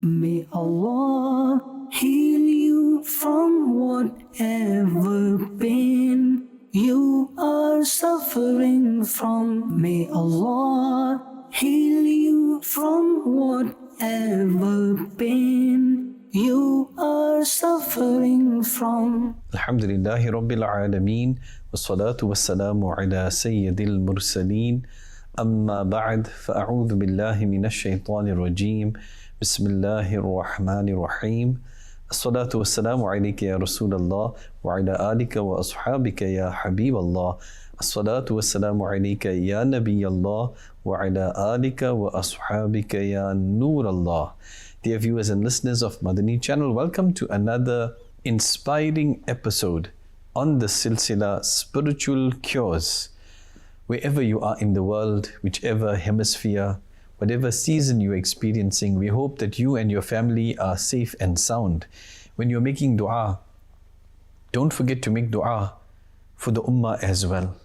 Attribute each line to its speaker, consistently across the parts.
Speaker 1: May Allah heal you from whatever pain you are suffering from. May Allah heal you from whatever pain you are suffering from.
Speaker 2: Alhamdulillahi Rabbil Alameen, wassalatu wassalamu ala Sayyidil Mursaleen, amma ba'd, fa'a'udhu billahi minash shaitanir rajeem, bismillahir rahmanir rahim. As-salatu wassalamu alayka ya Rasulallah, wa ala alika wa ashabika ya Habiballah. As-salatu wassalamu alayka ya Nabiyallah, wa ala alika wa ashabika ya Noorallah. Dear viewers and listeners of Madani Channel, welcome to another inspiring episode on the silsila Spiritual Cures. Wherever you are in the world, whichever hemisphere, whatever season you're experiencing, we hope that you and your family are safe and sound. When you're making dua, don't forget to make dua for the ummah as well.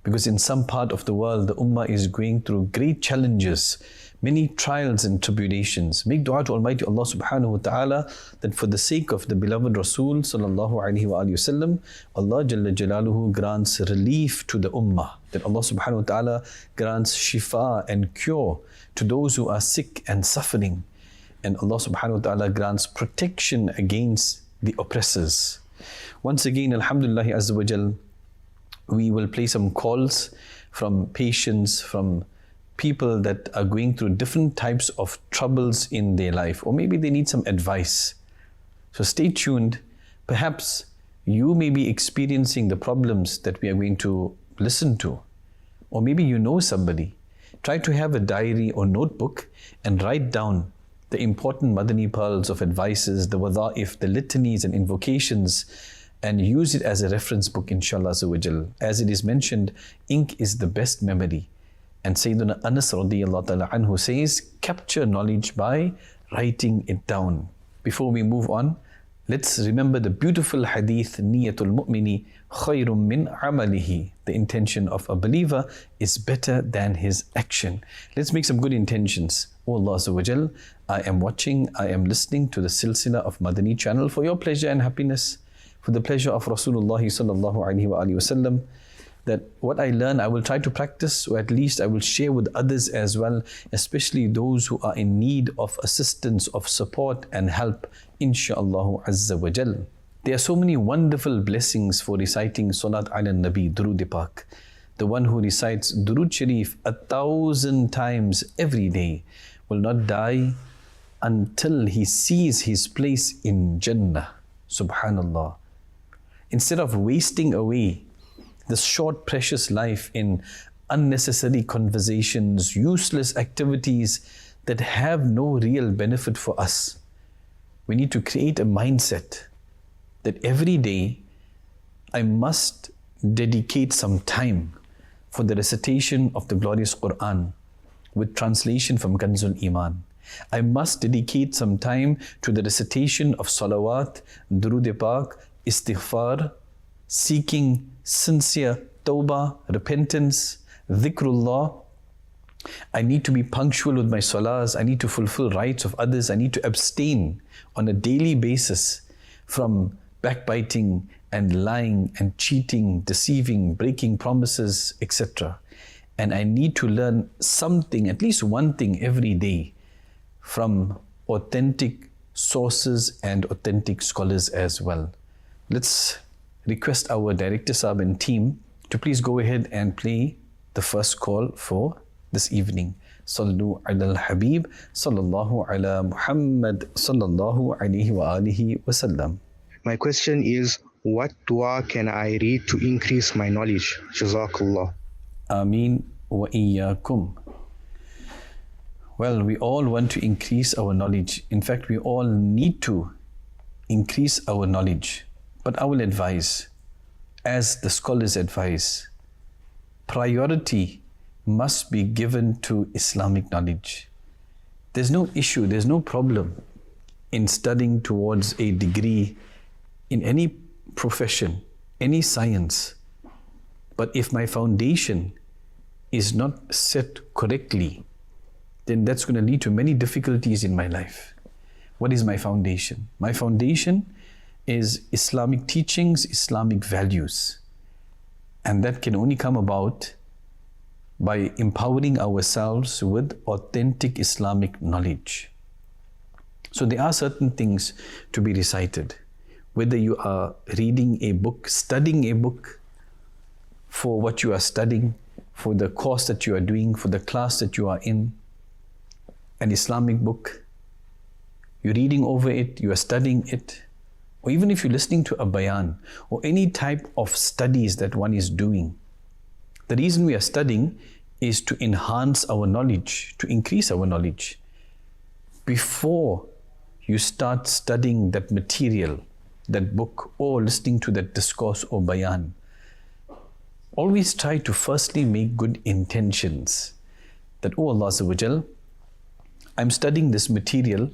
Speaker 2: Because in some part of the world, the ummah is going through great challenges, many trials and tribulations. Make dua to Almighty Allah subhanahu wa ta'ala that for the sake of the beloved Rasul sallallahu alayhi wa sallam, Allah Jalla Jalaluhu grants relief to the ummah. That Allah subhanahu wa ta'ala grants shifa and cure to those who are sick and suffering. And Allah subhanahu wa ta'ala grants protection against the oppressors. Once again, Alhamdulillah Azza wa Jal, we will play some calls from patients, from people that are going through different types of troubles in their life, or maybe they need some advice. So stay tuned. Perhaps you may be experiencing the problems that we are going to listen to, or maybe you know somebody. Try to have a diary or notebook and write down the important Madani pearls of advices, the wadha'if, the litanies and invocations, and use it as a reference book, inshallah azza wa jal. As it is mentioned, ink is the best memory. And Sayyidina Anas radiyallahu ta'ala anhu says, capture knowledge by writing it down. Before we move on, let's remember the beautiful hadith, Niyatul mu'mini khayrun min amalihi. The intention of a believer is better than his action. Let's make some good intentions. O Allah Azza wa Jal, I am watching, I am listening to the silsila of Madani Channel for your pleasure and happiness, for the pleasure of Rasulullah sallallahu alaihi wasallam, that what I learn I will try to practice, or at least I will share with others as well, especially those who are in need of assistance, of support and help, insha'Allah Azza wa Jal. There are so many wonderful blessings for reciting Salat ala Nabi, Durood Pak. The one who recites Durood Sharif 1,000 times every day will not die until he sees his place in Jannah. Subhanallah. Instead of wasting away this short precious life in unnecessary conversations, useless activities that have no real benefit for us, we need to create a mindset that every day I must dedicate some time for the recitation of the glorious Quran with translation from Kanzul Iman. I must dedicate some time to the recitation of salawat, Durood Pak, istighfar, seeking sincere tawbah, repentance, dhikrullah. I need to be punctual with my salahs. I need to fulfill rights of others. I need to abstain on a daily basis from backbiting and lying and cheating, deceiving, breaking promises, etc. And I need to learn something, at least one thing every day, from authentic sources and authentic scholars as well. Let's request our director Saab and team to please go ahead and play the first call for this evening. Sallu ala al-Habib, sallallahu ala Muhammad, sallallahu alayhi wa alihi wa sallam.
Speaker 3: My question is, what dua can I read to increase my knowledge? Jazakallah.
Speaker 2: Ameen wa iyyakum. Well, we all want to increase our knowledge. In fact, we all need to increase our knowledge. But I will advise, as the scholars advise, priority must be given to Islamic knowledge. There's no issue, there's no problem in studying towards a degree in any profession, any science. But if my foundation is not set correctly, then that's going to lead to many difficulties in my life. What is my foundation? My foundation is Islamic teachings, Islamic values. And that can only come about by empowering ourselves with authentic Islamic knowledge. So there are certain things to be recited. Whether you are reading a book, studying a book for what you are studying, for the course that you are doing, for the class that you are in, an Islamic book, you're reading over it, you are studying it, or even if you're listening to a bayan or any type of studies that one is doing. The reason we are studying is to enhance our knowledge, to increase our knowledge. Before you start studying that material, that book, or listening to that discourse or bayan, always try to firstly make good intentions. That, oh Allah Azza wa Jal, I'm studying this material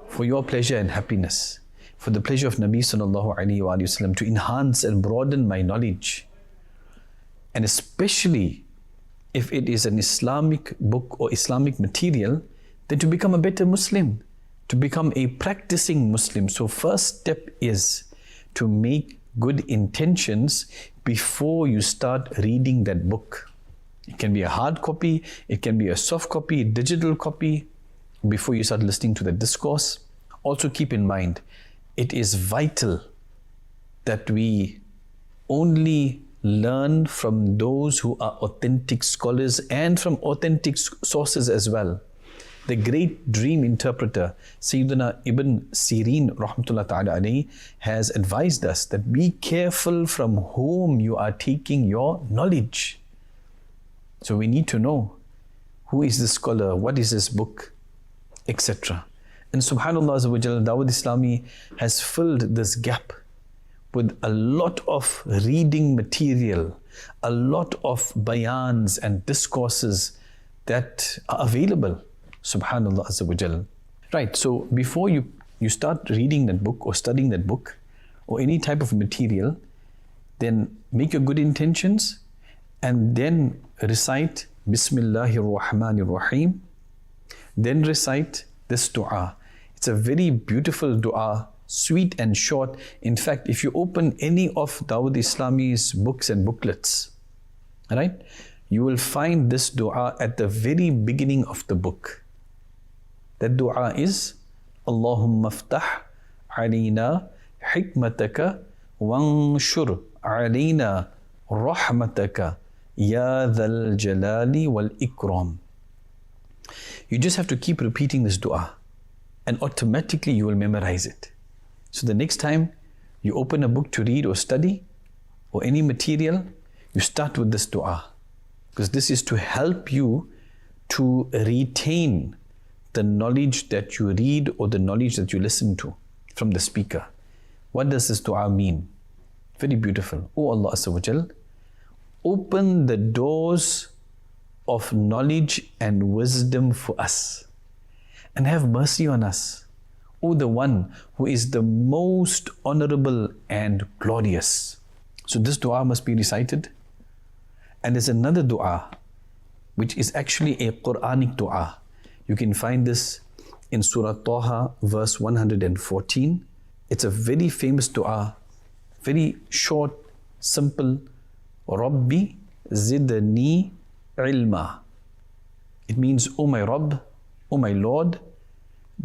Speaker 2: for your pleasure and happiness, for the pleasure of Nabi Sallallahu Alaihi Wasallam, to enhance and broaden my knowledge. And especially if it is an Islamic book or Islamic material, then to become a better Muslim, to become a practicing Muslim. So first step is to make good intentions before you start reading that book. It can be a hard copy, it can be a soft copy, digital copy, before you start listening to the discourse. Also keep in mind, it is vital that we only learn from those who are authentic scholars and from authentic sources as well. The great dream interpreter, Sayyidina Ibn Sirin rahmatullah ta'ala alayhi, has advised us that be careful from whom you are taking your knowledge. So we need to know who is this scholar, what is this book, etc. And subhanallah azza wa jalla, Dawud Islami has filled this gap with a lot of reading material, a lot of bayans and discourses that are available. Subhanallah azza wa jalla. Right, so before you start reading that book or studying that book or any type of material, then make your good intentions and then recite Bismillahir Rahmanir Rahim. Then recite this dua. It's a very beautiful dua, sweet and short. In fact, if you open any of Dawud Islami's books and booklets, right, you will find this dua at the very beginning of the book. That dua is, Allahumma ftah alayna hikmataka wanshur alayna rahmataka ya dhal jalali wal ikram. You just have to keep repeating this dua and automatically you will memorize it. So the next time you open a book to read or study or any material, you start with this dua, because this is to help you to retain the knowledge that you read or the knowledge that you listen to from the speaker. What does this dua mean? Very beautiful. Oh Allah Azza wa Jal, open the doors of knowledge and wisdom for us and have mercy on us. O the one who is the most honorable and glorious. So this dua must be recited. And there's another dua which is actually a Quranic dua. You can find this in Surah Taha verse 114. It's a very famous dua, very short, simple. Rabbi zidni ilma. It means, O my Rabb, O my Lord,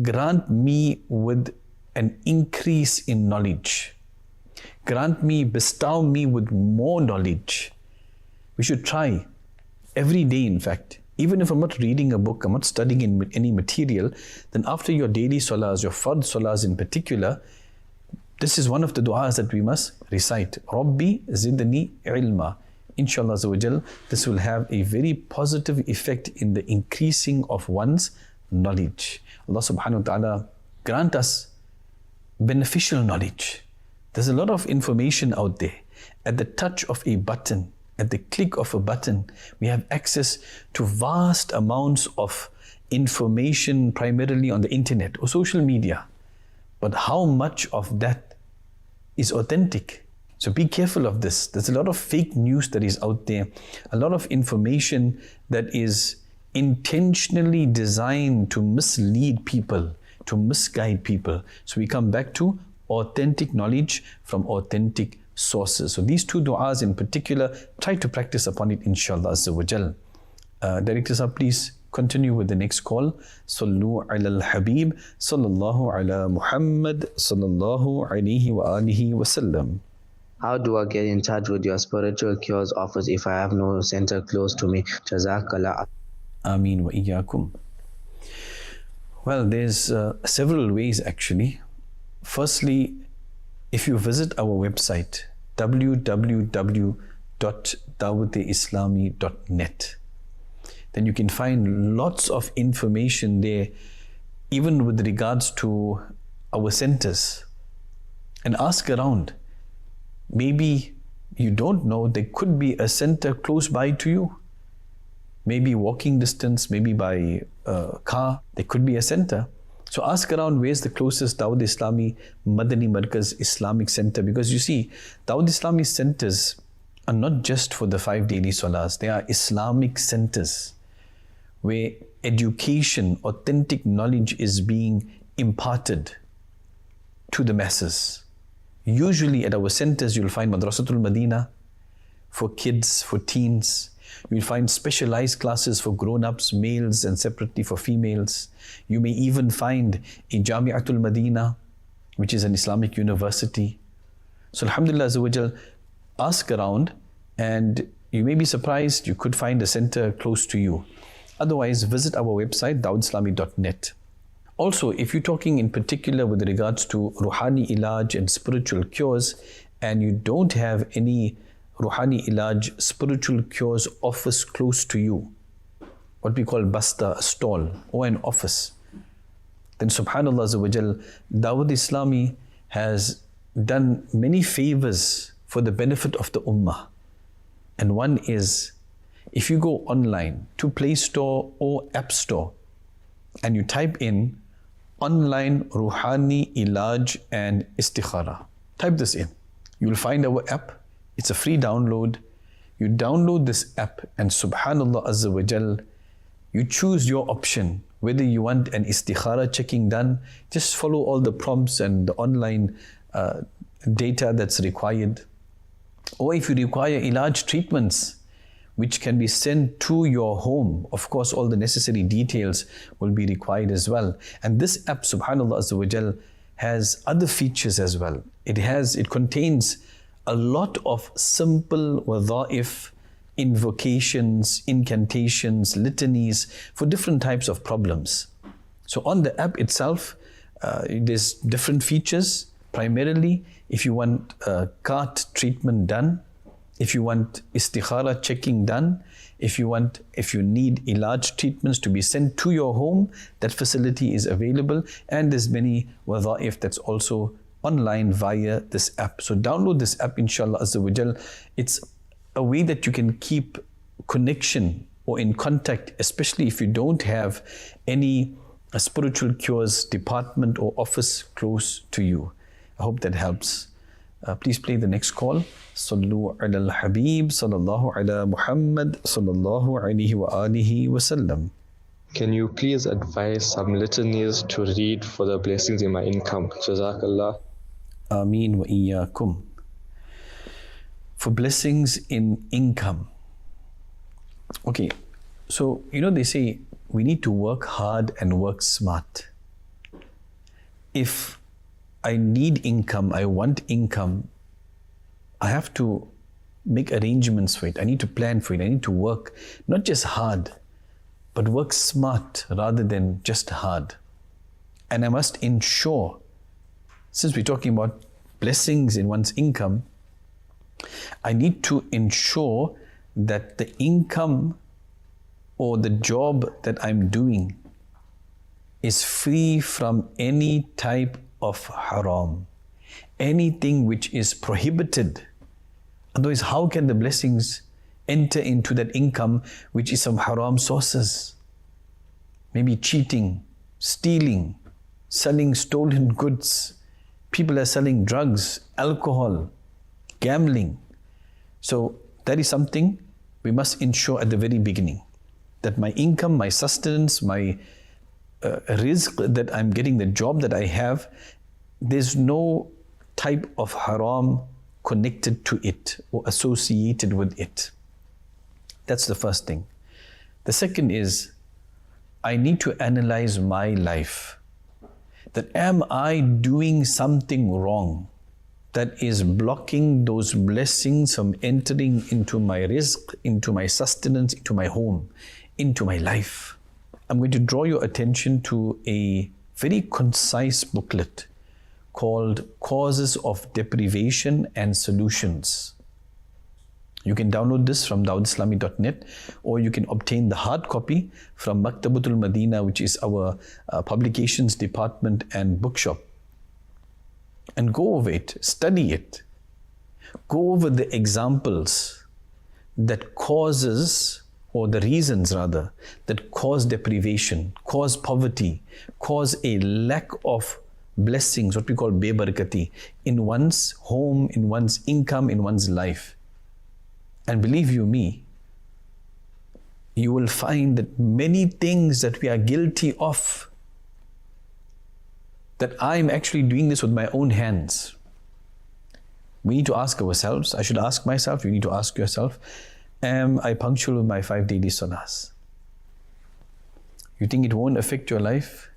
Speaker 2: grant me with an increase in knowledge. Grant me, bestow me with more knowledge. We should try every day, in fact. Even if I'm not reading a book, I'm not studying in any material, then after your daily salahs, your fard salahs in particular, this is one of the du'as that we must recite. Rabbi zidni ilma. Inshallah Azza wa Jal, this will have a very positive effect in the increasing of one's knowledge. Allah subhanahu wa ta'ala grant us beneficial knowledge. There's a lot of information out there. At the touch of a button, at the click of a button, we have access to vast amounts of information, primarily on the internet or social media. But how much of that is authentic? So be careful of this. There's a lot of fake news that is out there, a lot of information that is intentionally designed to mislead people, to misguide people. So we come back to authentic knowledge from authentic sources. So these two du'as in particular, try to practice upon it, inshallah azza wa jal. Director sir, please continue with the next call. Sallu ala al-Habib, sallallahu ala Muhammad, sallallahu alayhi wa alihi wa sallam.
Speaker 4: How do I get in touch with your spiritual cures office if I have no center close to me? Jazakallah.
Speaker 2: Ameen wa iyyakum. Well, there's several ways actually. Firstly, if you visit our website, www.dawat-e-islami.net, then you can find lots of information there, even with regards to our centers. And ask around. Maybe you don't know, there could be a center close by to you. Maybe walking distance, maybe by car, there could be a center. So ask around, where's the closest Dawat Islami Madani Markaz Islamic Center? Because you see, Dawat Islami centers are not just for the 5 daily salahs. They are Islamic centers where education, authentic knowledge is being imparted to the masses. Usually at our centers, you'll find Madrasatul Madina for kids, for teens. You'll find specialized classes for grown-ups, males, and separately for females. You may even find a Jami'atul Madina, which is an Islamic university. So alhamdulillah azza wa jal, ask around and you may be surprised, you could find a center close to you. Otherwise, visit our website, dawatislami.net. Also, if you're talking in particular with regards to Ruhani Ilaj and spiritual cures, and you don't have any Ruhani Ilaj spiritual cures office close to you, what we call basta, a stall or an office, then subhanallah azza wa jal, Dawat Islami has done many favors for the benefit of the ummah. And one is, if you go online to Play Store or App Store and you type in online Ruhani Ilaj and Istikhara, type this in, you'll find our app. It's a free download. You download this app and subhanallah azza wa jal, you choose your option, whether you want an istikhara checking done, just follow all the prompts and the online data that's required. Or if you require ilaj treatments, which can be sent to your home, of course all the necessary details will be required as well. And this app, subhanallah azza wa jal, has other features as well. It contains a lot of simple wadha'if, invocations, incantations, litanies for different types of problems. So on the app itself, there's different features. Primarily, if you want cart treatment done, if you want istikhara checking done, if you need ilaj treatments to be sent to your home, that facility is available. And there's many wadha'if that's also online via this app. So download this app, inshallah azza wa jal. It's a way that you can keep connection or in contact, especially if you don't have any spiritual cures department or office close to you. I hope that helps. Please play the next call. Sallu ala al-Habib, sallallahu ala Muhammad, sallallahu alayhi wa alihi wa sallam.
Speaker 3: Can you please advise some litanies to read for the blessings in my income? Jazakallah.
Speaker 2: Ameen wa iyyakum. For blessings in income. Okay, so they say we need to work hard and work smart. If I need income, I want income, I have to make arrangements for it. I need to plan for it. I need to work, not just hard, but work smart rather than just hard. And I must ensure, since we're talking about blessings in one's income, I need to ensure that the income or the job that I'm doing is free from any type of haram, anything which is prohibited. Otherwise, how can the blessings enter into that income which is from haram sources? Maybe cheating, stealing, selling stolen goods. People are selling drugs, alcohol, gambling. So that is something we must ensure at the very beginning, that my income, my sustenance, my rizq that I'm getting, the job that I have, there's no type of haram connected to it or associated with it. That's the first thing. The second is, I need to analyze my life. That am I doing something wrong that is blocking those blessings from entering into my rizq, into my sustenance, into my home, into my life? I'm going to draw your attention to a very concise booklet called Causes of Deprivation and Solutions. You can download this from dawoodislami.net, or you can obtain the hard copy from Maktabatul Madina, which is our publications department and bookshop. And go over it, study it. Go over the examples that causes, or the reasons rather, that cause deprivation, cause poverty, cause a lack of blessings, what we call bebarakati, in one's home, in one's income, in one's life. And believe you me, you will find that many things that we are guilty of, that I'm actually doing this with my own hands. We need to ask ourselves, I should ask myself, you need to ask yourself, am I punctual with my 5 daily salahs? You think it won't affect your life?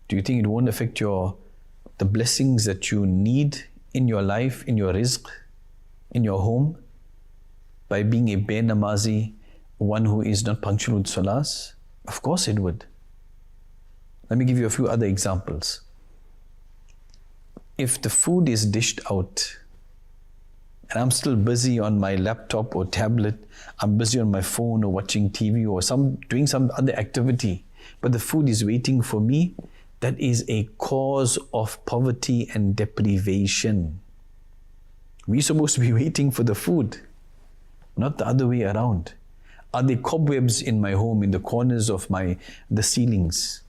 Speaker 2: Do you think it won't affect the blessings that you need in your life, in your rizq, in your home, by being a be-namazi, one who is not punctual with salahs? Of course it would. Let me give you a few other examples. If the food is dished out and I'm still busy on my laptop or tablet, I'm busy on my phone or watching TV or doing some other activity, but the food is waiting for me, that is a cause of poverty and deprivation. We're supposed to be waiting for the food, not the other way around. Are there cobwebs in my home, in the corners of the ceilings?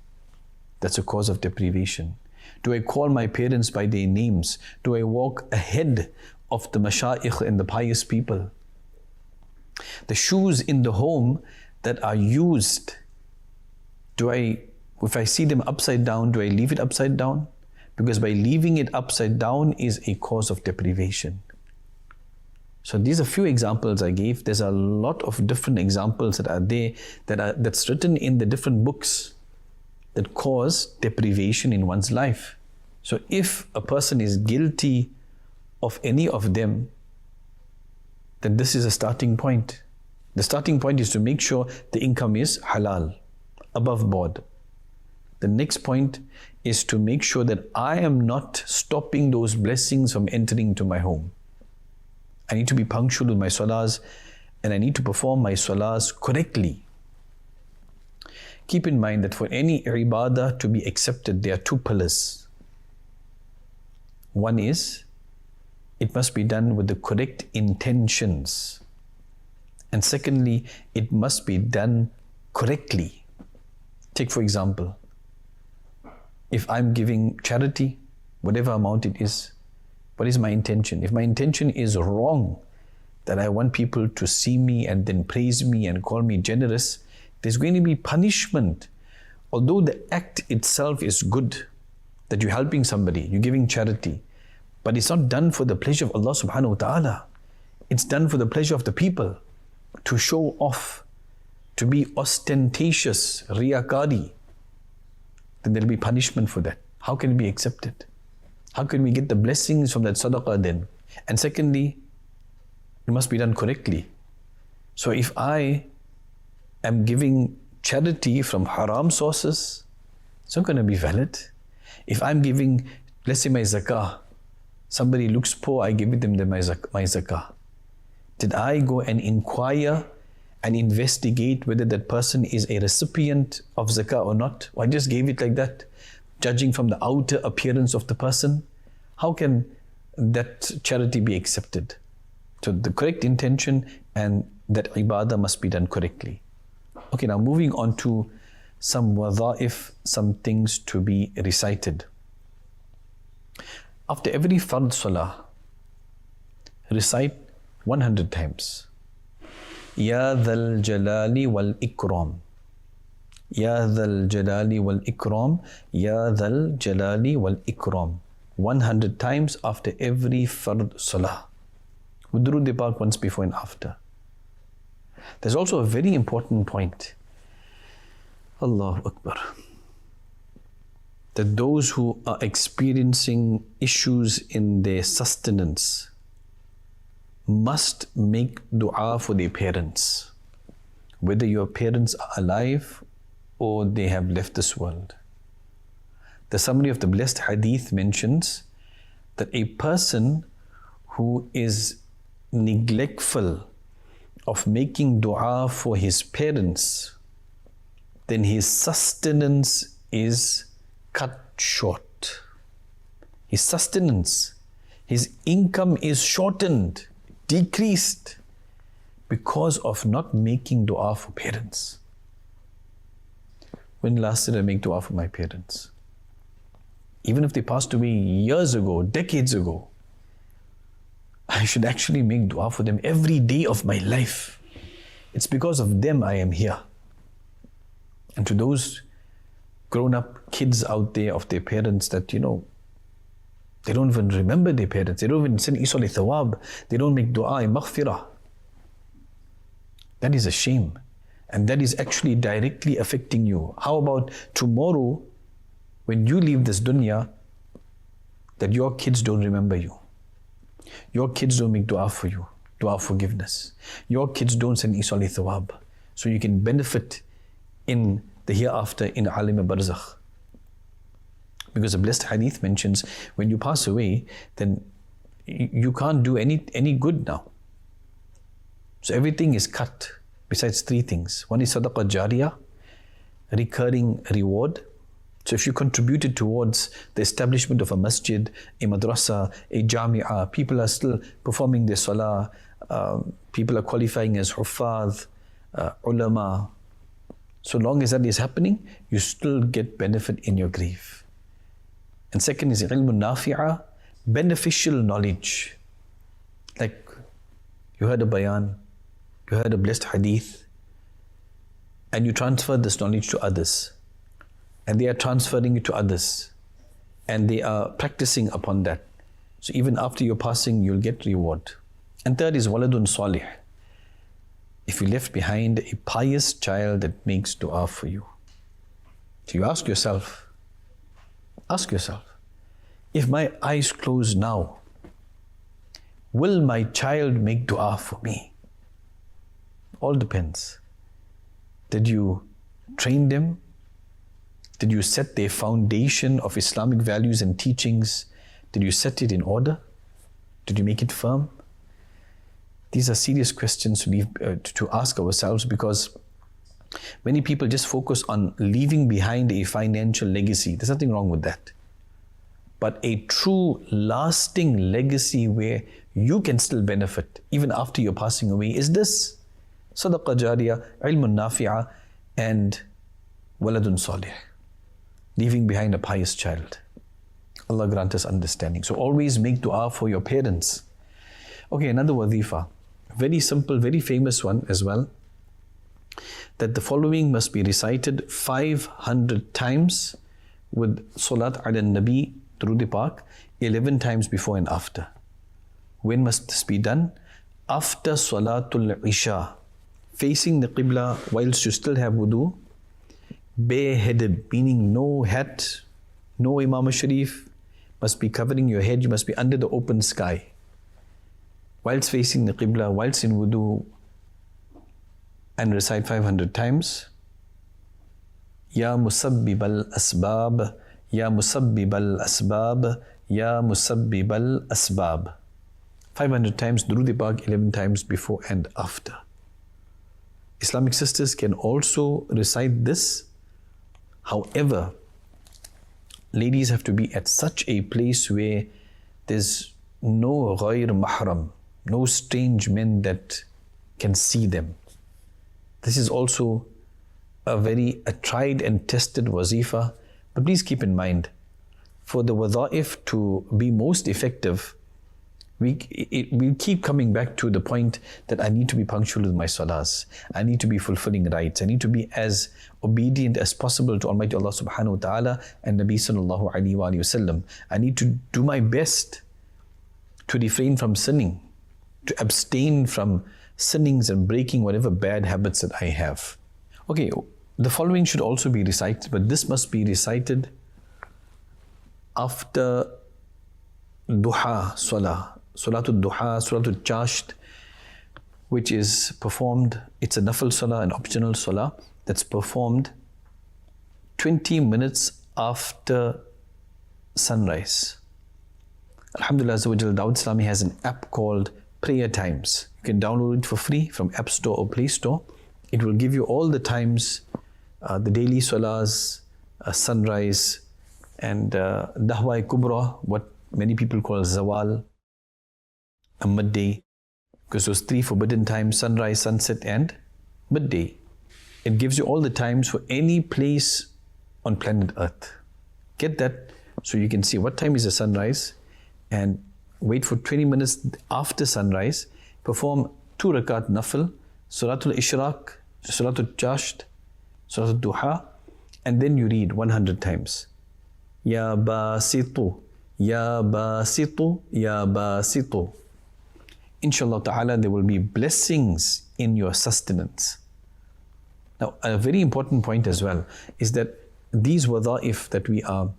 Speaker 2: That's a cause of deprivation. Do I call my parents by their names? Do I walk ahead of the mashayikh and the pious people? The shoes in the home that are used, if I see them upside down, do I leave it upside down? Because by leaving it upside down is a cause of deprivation. So these are few examples I gave. There's a lot of different examples that are there, that's written in the different books that cause deprivation in one's life. So if a person is guilty of any of them, then this is a starting point. The starting point is to make sure the income is halal, above board. The next point is to make sure that I am not stopping those blessings from entering into my home. I need to be punctual with my salahs, and I need to perform my salahs correctly. Keep in mind that for any ibadah to be accepted, there are two pillars. One is, it must be done with the correct intentions. And secondly, it must be done correctly. Take for example, if I'm giving charity, whatever amount it is, what is my intention? If my intention is wrong, that I want people to see me and then praise me and call me generous, there's going to be punishment. Although the act itself is good, that you're helping somebody, you're giving charity, but it's not done for the pleasure of Allah subhanahu wa ta'ala. It's done for the pleasure of the people, to show off, to be ostentatious, riyakari, then there'll be punishment for that. How can it be accepted? How can we get the blessings from that sadaqah then? And secondly, it must be done correctly. So if I am giving charity from haram sources, it's not going to be valid. If I'm giving, let's say my zakah, somebody looks poor, I give them my zakah. Did I go and inquire and investigate whether that person is a recipient of zakah or not? Or I just gave it like that, judging from the outer appearance of the person? How can that charity be accepted? So the correct intention and that ibadah must be done correctly. Okay, now moving on to some wadha'if, some things to be recited. After every fard salah, recite 100 times. Ya dhal jalali wal ikram. Ya Dhal Jalali wal Ikram, Ya Dhal Jalali wal Ikram. 100 times after every Fard Salah. With Durood Pak once before and after. There's also a very important point. Allahu Akbar. That those who are experiencing issues in their sustenance must make dua for their parents, whether your parents are alive or they have left this world. The summary of the blessed hadith mentions that a person who is neglectful of making dua for his parents, then his sustenance is cut short. His sustenance, his income is shortened, decreased because of not making dua for parents. When last did I make dua for my parents? Even if they passed away years ago, decades ago, I should actually make dua for them every day of my life. It's because of them I am here. And to those grown-up kids out there of their parents that, they don't even remember their parents. They don't even send isal thawab. They don't make dua maghfirah. That is a shame. And that is actually directly affecting you. How about tomorrow, when you leave this dunya, that your kids don't remember you? Your kids don't make dua for you, dua of forgiveness. Your kids don't send isal thawab. So you can benefit in the hereafter in alim barzakh. Because the blessed hadith mentions when you pass away, then you can't do any good now. So everything is cut besides three things. One is sadaqah jariyah, recurring reward. So if you contributed towards the establishment of a masjid, a madrasa, a jami'ah, people are still performing their salah, people are qualifying as huffaz, ulama. So long as that is happening, you still get benefit in your grave. And second is ilmun nafi'ah, beneficial knowledge. Like you heard a bayan, you heard a blessed hadith, and you transfer this knowledge to others. And they are transferring it to others. And they are practicing upon that. So even after your passing, you'll get reward. And third is waladun salih. If you left behind a pious child that makes dua for you. So you ask yourself, if my eyes close now, will my child make dua for me? All depends. Did you train them? Did you set their foundation of Islamic values and teachings? Did you set it in order? Did you make it firm? These are serious questions to ask ourselves, because many people just focus on leaving behind a financial legacy. There's nothing wrong with that. But a true lasting legacy where you can still benefit even after you're passing away is this: sadaqah jariyah, ilmun nafi'ah, and waladun salih. Leaving behind a pious child. Allah grant us understanding. So always make dua for your parents. Okay, another wazifa. Very simple, very famous one as well. That the following must be recited 500 times with Salat ala Nabi, Durood Pak, 11 times before and after. When must this be done? After Salatul Isha. Facing the Qibla whilst you still have wudu. Bareheaded, meaning no hat, no Imam Sharif, must be covering your head, you must be under the open sky. Whilst facing the Qibla, whilst in wudu, and recite 500 times. Ya musabbib al-asbab, Ya musabbib al-asbab, Ya musabbib al-asbab. 500 times, Durood Pak 11 times before and after. Islamic sisters can also recite this. However, ladies have to be at such a place where there's no ghair mahram, no strange men that can see them. This is also a tried and tested wazifa. But please keep in mind, for the wadha'if to be most effective, we keep coming back to the point that I need to be punctual with my salahs. I need to be fulfilling rights. I need to be as obedient as possible to Almighty Allah subhanahu wa ta'ala and Nabi sallallahu alayhi wa sallam. I need to do my best to refrain from sinning, to abstain from sinnings and breaking whatever bad habits that I have. Okay, the following should also be recited, but this must be recited after duha salah. Salatul duha, salatul chasht, which is performed, it's a nafil salah, an optional salah, that's performed 20 minutes after sunrise. Alhamdulillah, Dawud Islami has an app called Prayer Times. You can download it for free from App Store or Play Store. It will give you all the times, the daily salahs, sunrise, and dahwa kubra, what many people call zawal, a midday, because those three forbidden times, sunrise, sunset, and midday. It gives you all the times for any place on planet Earth. Get that so you can see what time is the sunrise and wait for 20 minutes after sunrise, perform 2 rakat nafil, Suratul Ishraq, Suratul Chasht, Suratul Duha, and then you read 100 times. Ya Basitu, Ya Basitu, Ya Basitu. Inshallah ta'ala, there will be blessings in your sustenance. Now, a very important point as well is that these wadha'if that we are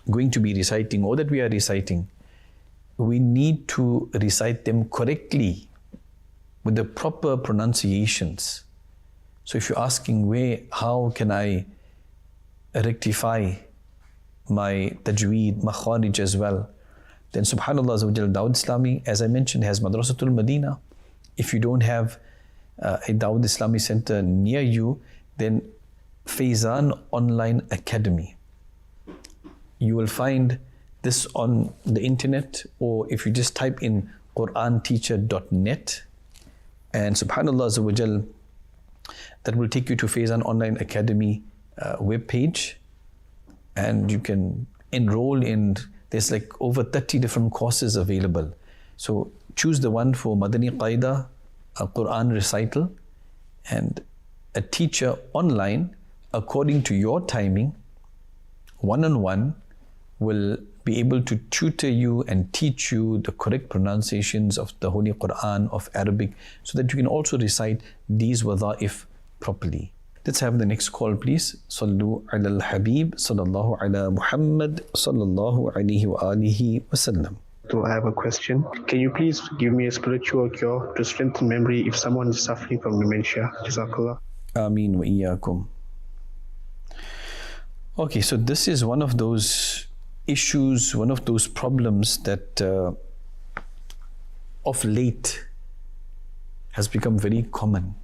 Speaker 2: going to be reciting or that we are reciting, we need to recite them correctly with the proper pronunciations. So if you're asking how can I rectify my tajweed, makharij as well, then subhanallah, Dawud Islami, as I mentioned, has Madrasatul Madina. If you don't have a Dawud Islami center near you, then Faizan Online Academy. You will find this on the internet, or if you just type in QuranTeacher.net, and subhanallah, that will take you to Faizan Online Academy webpage, and you can enroll in. There's like over 30 different courses available. So choose the one for Madani Qaida, a Quran recital, and a teacher online according to your timing, one-on-one, will be able to tutor you and teach you the correct pronunciations of the Holy Quran, of Arabic, so that you can also recite these wadha'if properly. Let's have the next call, please. Sallu ala al-Habib, sallallahu ala Muhammad, sallallahu alayhi wa alihi wa sallam.
Speaker 3: So I have a question. Can you please give me a spiritual cure to strengthen memory if someone is suffering from dementia? Jazakallah.
Speaker 2: Ameen wa iyaakum. Okay, so this is one of those issues, one of those problems that of late has become very common.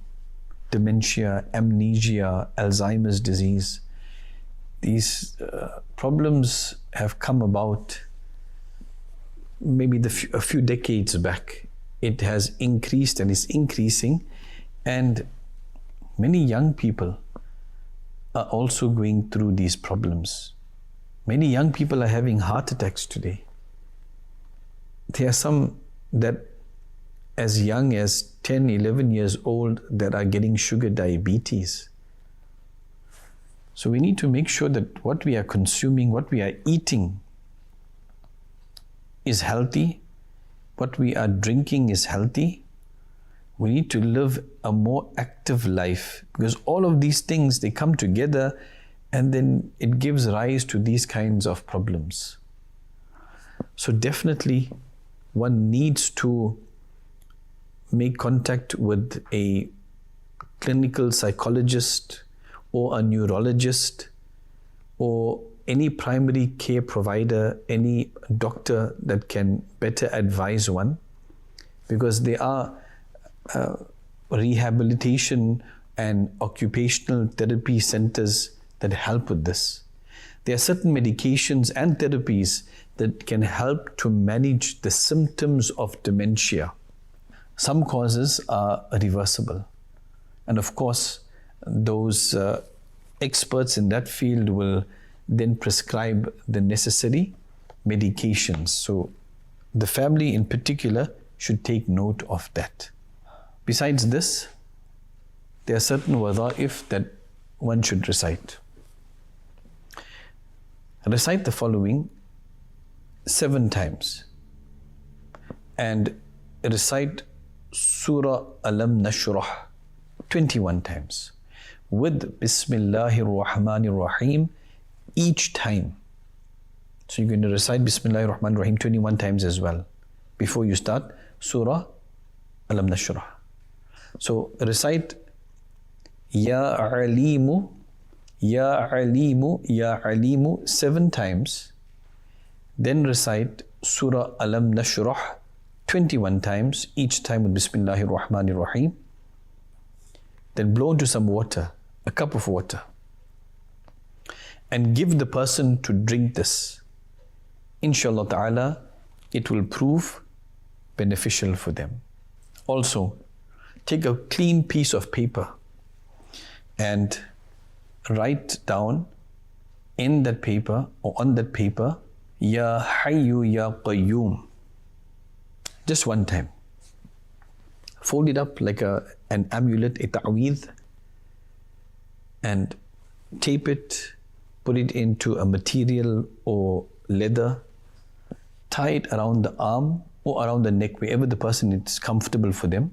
Speaker 2: Dementia, amnesia, Alzheimer's disease. These problems have come about maybe a few decades back. It has increased and is increasing, and many young people are also going through these problems. Many young people are having heart attacks today. There are some that as young as 10, 11 years old that are getting sugar diabetes. So we need to make sure that what we are consuming, what we are eating is healthy, what we are drinking is healthy. We need to live a more active life, because all of these things, they come together and then it gives rise to these kinds of problems. So definitely one needs to make contact with a clinical psychologist or a neurologist or any primary care provider, any doctor that can better advise one, because there are rehabilitation and occupational therapy centers that help with this. There are certain medications and therapies that can help to manage the symptoms of dementia. Some causes are reversible. And of course, those experts in that field will then prescribe the necessary medications. So the family in particular should take note of that. Besides this, there are certain wadha'if that one should recite. Recite the following 7 times and recite Surah Alam Nashrah 21 times with Bismillahir Rahmanir Rahim each time. So you're going to recite Bismillahir Rahmanir Rahim 21 times as well before you start Surah Alam Nashrah. So recite Ya Alimu, Ya Alimu, Ya Alimu 7 times. Then recite Surah Alam Nashrah 21 times, each time with Bismillahir Rahmanir Rahim. Then blow into some water, a cup of water, and give the person to drink this. Inshallah ta'ala, it will prove beneficial for them. Also, take a clean piece of paper and write down in that paper or on that paper, Ya Hayyu Ya Qayyum. Just one time. Fold it up like an amulet, a ta'weedh, and tape it, put it into a material or leather, tie it around the arm or around the neck, wherever the person is comfortable for them.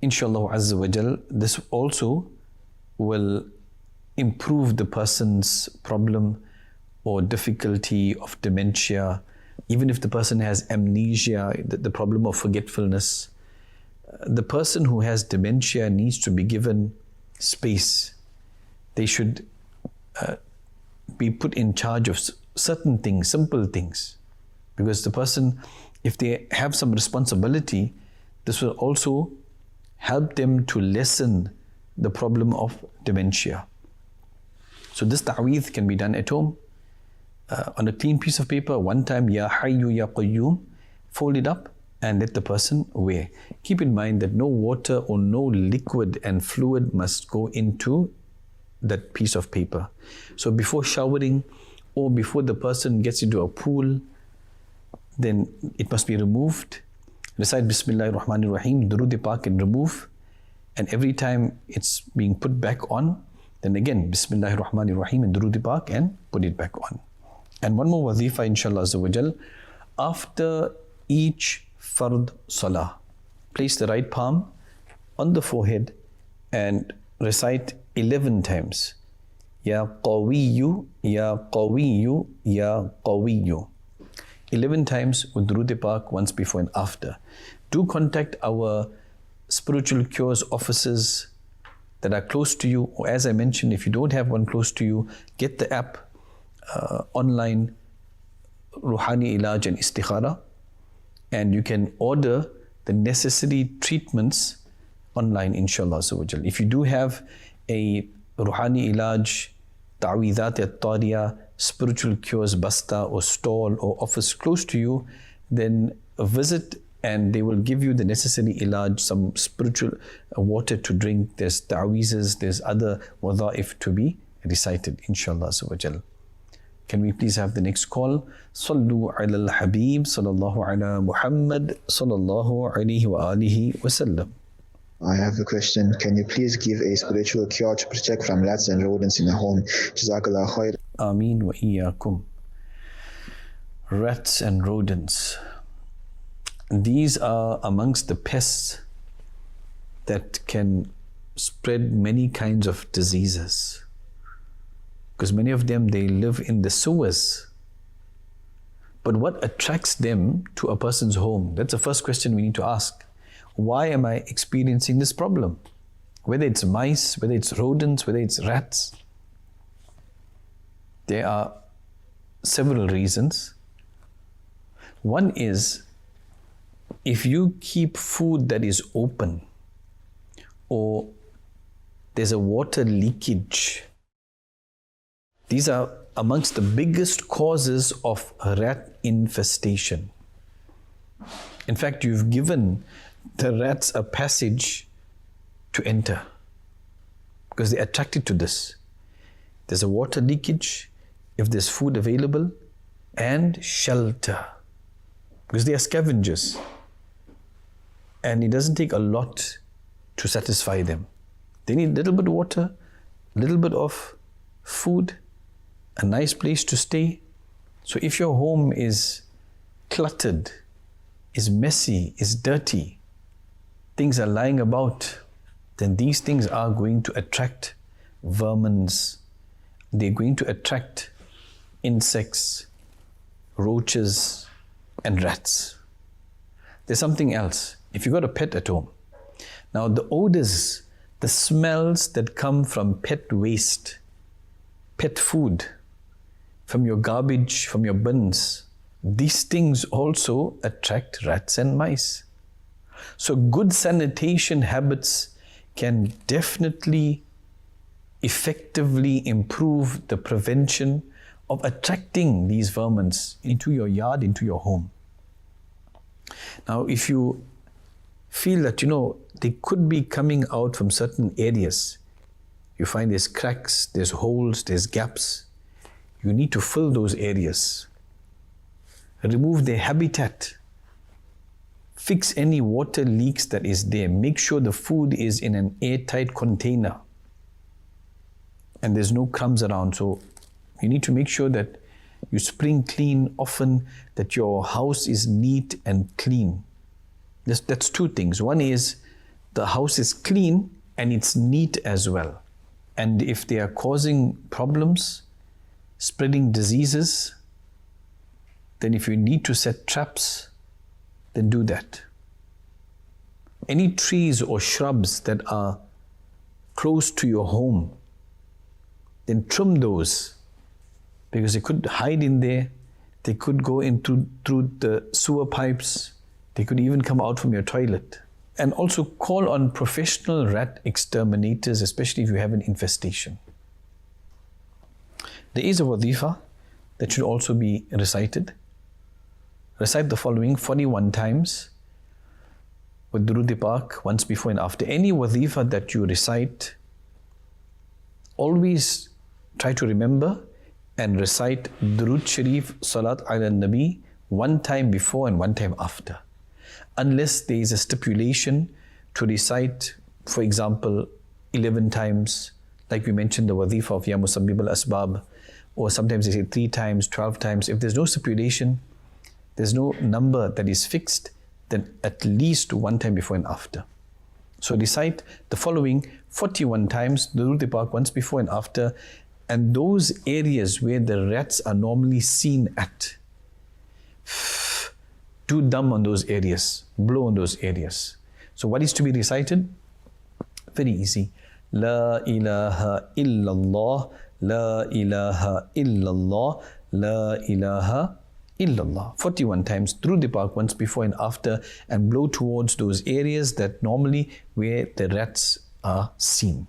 Speaker 2: Inshallah Azza wa Jal, this also will improve the person's problem or difficulty of dementia. Even if the person has amnesia, the problem of forgetfulness, the person who has dementia needs to be given space. They should be put in charge of certain things, simple things. Because the person, if they have some responsibility, this will also help them to lessen the problem of dementia. So this ta'weedh can be done at home on a clean piece of paper, one time, Ya Hayyu Ya Qayyum, fold it up and let the person wear. Keep in mind that no water or no liquid and fluid must go into that piece of paper. So before showering or before the person gets into a pool, then it must be removed. Recite Bismillahir Rahmanir Rahim, Durud Pak, and remove. And every time it's being put back on, then again Bismillahir Rahmanir Rahim and Durud Pak and put it back on. And one more wazifa, inshallah Azza wa Jal. After each fard salah, place the right palm on the forehead and recite 11 times. Ya Qawiyyu, Ya Qawiyyu, Ya Qawiyyu. 11 times with Durud Pak, once before and after. Do contact our spiritual cures offices that are close to you, or as I mentioned, if you don't have one close to you, get the app online, Ruhani Ilaj and Istikhara, and you can order the necessary treatments online, inshallah. If you do have a Ruhani Ilaj, Ta'weedat at-Tariya, spiritual cures basta or stall or office close to you, then visit and they will give you the necessary ilaj, some spiritual water to drink, there's ta'weezes, there's other wadha'if to be recited, inshallah. Can we please have the next call? Sallu ala al-Habib, sallallahu ala Muhammad, sallallahu alayhi wa alihi wa sallam.
Speaker 5: I have a question. Can you please give a spiritual cure to protect from rats and rodents in the home? Jazakallah khair.
Speaker 2: Ameen wa iyyakum. Rats and rodents. These are amongst the pests that can spread many kinds of diseases. Because many of them, they live in the sewers. But what attracts them to a person's home? That's the first question we need to ask. Why am I experiencing this problem? Whether it's mice, whether it's rodents, whether it's rats. There are several reasons. One is, if you keep food that is open, or there's a water leakage, these are amongst the biggest causes of rat infestation. In fact, you've given the rats a passage to enter because they're attracted to this. There's a water leakage, if there's food available, and shelter. because they are scavengers. And it doesn't take a lot to satisfy them. They need a little bit of water, a little bit of food, a nice place to stay. So if your home is cluttered, is messy, is dirty, things are lying about, then these things are going to attract vermins. They're going to attract insects, roaches, and rats. There's something else. If you've got a pet at home, now the odors, the smells that come from pet waste, pet food, from your garbage, from your bins, these things also attract rats and mice. So good sanitation habits can definitely effectively improve the prevention of attracting these vermins into your yard, into your home. Now, if you feel that, they could be coming out from certain areas, you find there's cracks, there's holes, there's gaps, you need to fill those areas. Remove their habitat. Fix any water leaks that is there. Make sure the food is in an airtight container and there's no crumbs around. So you need to make sure that you spring clean often, that your house is neat and clean. That's two things. One is the house is clean and it's neat as well. And if they are causing problems, spreading diseases, then if you need to set traps, then do that. Any trees or shrubs that are close to your home, then trim those, because they could hide in there, they could go through the sewer pipes, they could even come out from your toilet. And also call on professional rat exterminators, especially if you have an infestation. There is a wadhifa that should also be recited. Recite the following 41 times with Durud Pak once before and after. Any wadhifa that you recite, always try to remember and recite Durud Sharif Salat ala Nabi one time before and one time after. Unless there is a stipulation to recite, for example, 11 times, like we mentioned the wadhifa of Ya Musabbib al-Asbab, or sometimes they say 3 times, 12 times. If there's no stipulation, there's no number that is fixed, then at least one time before and after. So recite the following 41 times, Durud Pak once before and after, and those areas where the rats are normally seen at, do dum on those areas, blow on those areas. So what is to be recited? Very easy. La ilaha illallah, la ilaha illallah, la ilaha illallah. 41 times through the park once before and after, and blow towards those areas that normally where the rats are seen.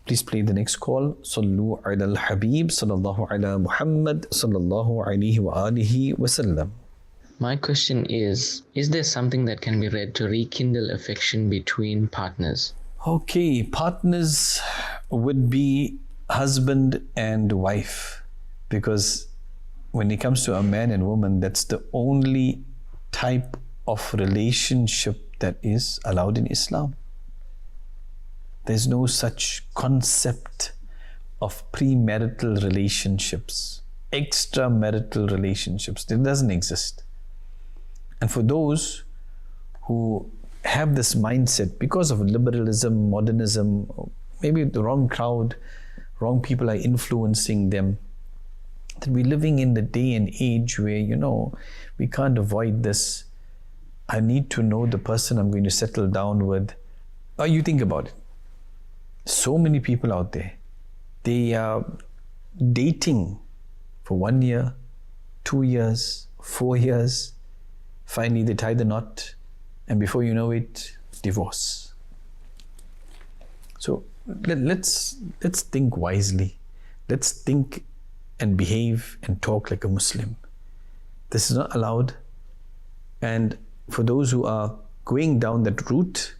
Speaker 2: Please play the next call. Sallu ala al-Habib sallallahu ala Muhammad sallallahu alayhi wa alihi wa sallam.
Speaker 6: My question is there something that can be read to rekindle affection between partners?
Speaker 2: Okay, partners would be husband and wife, because when it comes to a man and woman, that's the only type of relationship that is allowed in Islam. There's no such concept of premarital relationships, extramarital relationships. It doesn't exist. And for those who have this mindset because of liberalism, modernism, maybe the wrong crowd, wrong people are influencing them, that we're living in the day and age where, we can't avoid this. I need to know the person I'm going to settle down with. You think about it. So many people out there, they are dating for 1 year, 2 years, 4 years. Finally, they tie the knot, and before you know it, divorce. So let's think wisely. Let's think and behave and talk like a Muslim. This is not allowed. And for those who are going down that route,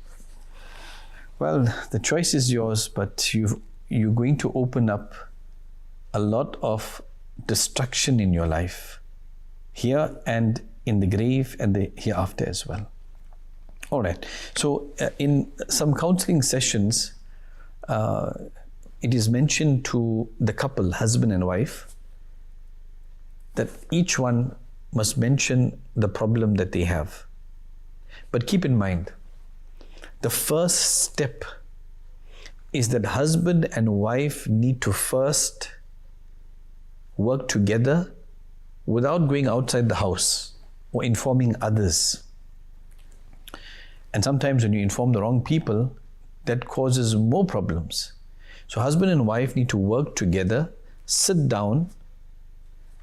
Speaker 2: well, the choice is yours, but you're going to open up a lot of destruction in your life here and in the grave and the hereafter as well. All right. So in some counseling sessions, it is mentioned to the couple, husband and wife, that each one must mention the problem that they have. But keep in mind, the first step is that husband and wife need to first work together without going outside the house or informing others. And sometimes when you inform the wrong people, that causes more problems. So husband and wife need to work together, sit down,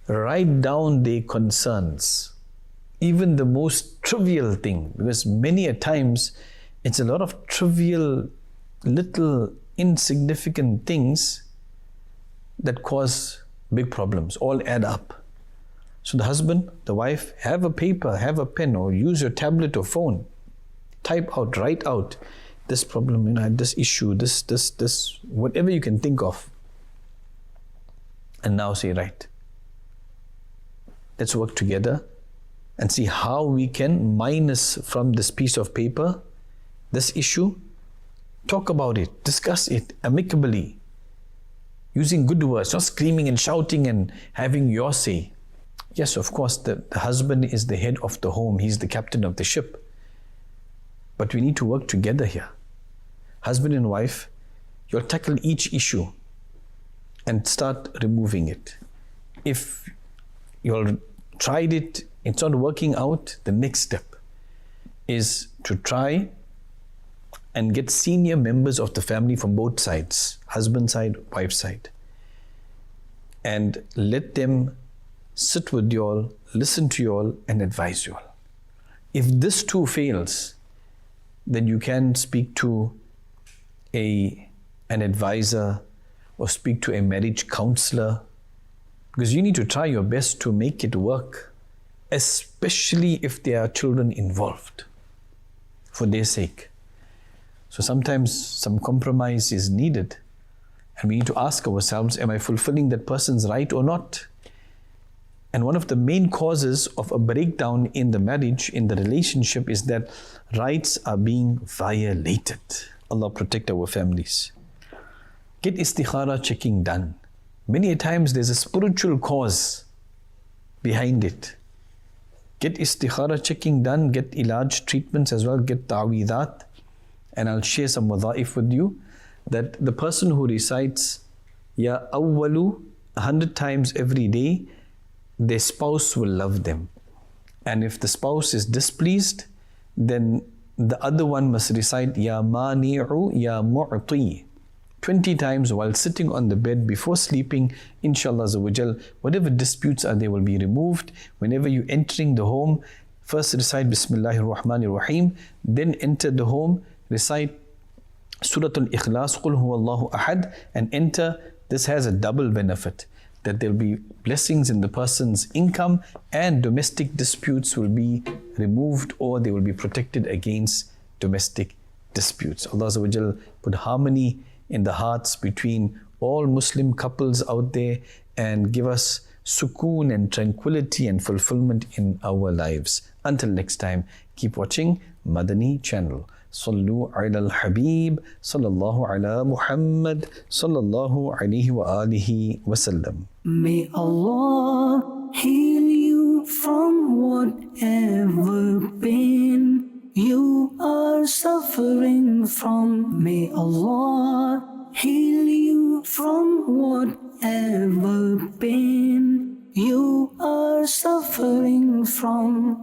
Speaker 2: write down their concerns, even the most trivial thing, because many a times it's a lot of trivial, little insignificant things that cause big problems, all add up. So the husband, the wife, have a paper, have a pen, or use your tablet or phone, type out, write out this problem, this issue, this, whatever you can think of, and now say, right, let's work together and see how we can minus from this piece of paper this issue. Talk about it, discuss it amicably, using good words, not screaming and shouting and having your say. Yes, of course, the husband is the head of the home, he's the captain of the ship. But we need to work together here. Husband and wife, you'll tackle each issue and start removing it. If you've tried it, it's not working out, the next step is to try and get senior members of the family from both sides, husband side, wife side, and let them sit with you all, listen to you all, and advise you all. If this too fails, then you can speak to an advisor or speak to a marriage counselor, because you need to try your best to make it work, especially if there are children involved, for their sake. So sometimes some compromise is needed, and we need to ask ourselves, am I fulfilling that person's right or not? And one of the main causes of a breakdown in the marriage, in the relationship, is that rights are being violated. Allah protect our families. Get istikhara checking done. Many a times there's a spiritual cause behind it. Get istikhara checking done, get ilaj treatments as well, get ta'weedat. And I'll share some wadha'if with you, that the person who recites Ya Awwalu 100 times every day, their spouse will love them. And if the spouse is displeased, then the other one must recite Ya Mani'u Ya Mu'ti 20 times while sitting on the bed before sleeping. Inshallah Azawajal, whatever disputes are there will be removed. Whenever you're entering the home, first recite Bismillahir Rahmanir Rahim, then enter the home, recite Surah Al-Ikhlas, Qul Huwallahu Ahad, and enter. This has a double benefit, that there will be blessings in the person's income, and domestic disputes will be removed, or they will be protected against domestic disputes. Allah Azza wa Jal put harmony in the hearts between all Muslim couples out there and give us sukoon and tranquility and fulfillment in our lives. Until next time, keep watching Madani Channel. Sallu ala al-Habib, sallallahu ala Muhammad, sallallahu alayhi wa alihi wa sallam.
Speaker 1: May Allah heal you from whatever pain you are suffering from. May Allah heal you from whatever pain you are suffering from.